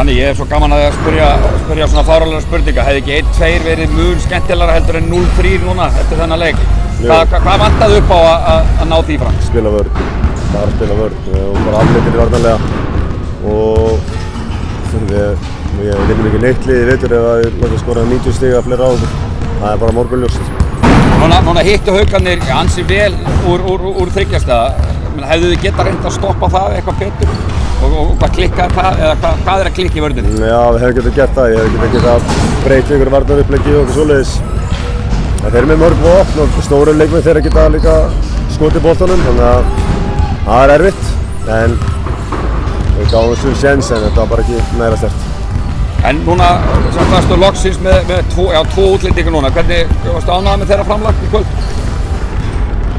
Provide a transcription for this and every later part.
Þannig ég svo gaman að spyrja svona fáránlegra spurninga. Hefði ekki 1-2 verið mun skemmtilegra heldur en 0-3 núna eftir þennan leik? Hvað vantaði upp á að ná því fram? Spila vörn, bara spila vörn og bara afleitir varnarlega og við viljum ekki neitt liðið í vetur ef við látum skora 90 stig að fleira á okkur. Það er bara morgunljóst. Núna hittu Haukarnir ansi vel úr þriggjastaða. Hefðu þið getað reynt að stoppa það eitthvað betur? Og hvað klikkaði það, eða hvað er að klikka í vörðinu? Já, við hefum getað gert það. Ég hef getað breytt ykkur varnaruppleggi og okkur svoleiðis. Þeir eru með mörg vopn og stóru leikmenn þeirra geta líka skotið boltanum, þannig að það er erfitt. En við gáðum þessu séns en þetta var bara ekki næra sterkt. En núna, sem varstu loksins með tvo útlendingar núna, hvernig varstu ánægður með þeirra framlag í kvöld?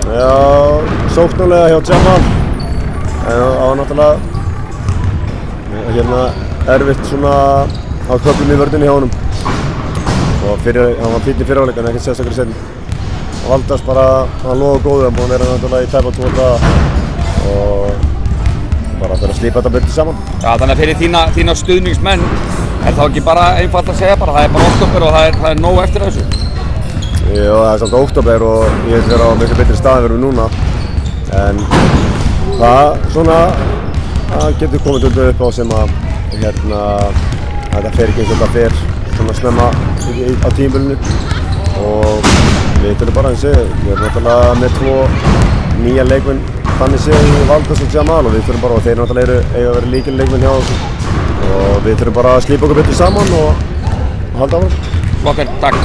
Já, sóknarlega hjá Jamal, en það var náttúrulega erfitt svona á köflum í vörðinni hjá honum. Og hann var fínn í fyrrháleik en ekkert sérstaklega seinni. Og Valdas bara, hann lofaði góðu, hann búinn að vera náttúrulega í tæpa 2 daga og bara fyrir að slípa þetta betur saman. Já, þannig að fyrir þína stuðningsmenn er þá ekki bara einfalt að segja bara, það er bara október og það er nóg eftir þessu? Jú, það er samt október og ég er á miklu betri stað en við erum núna. En það getur komið upp á sem að þetta fer ekki eins og þetta fer svona snemma á tímabilinu og við þurfum bara að segja, við erum náttúrulega með 2 nýja leikmenn þannig séð Valdas og Jamal og við þurfum bara, og þeir náttúrulega eiga að vera lykilleikmenn hjá okkur og við þurfum bara að slípa okkur betur saman og halda áfram. Flottir, takk.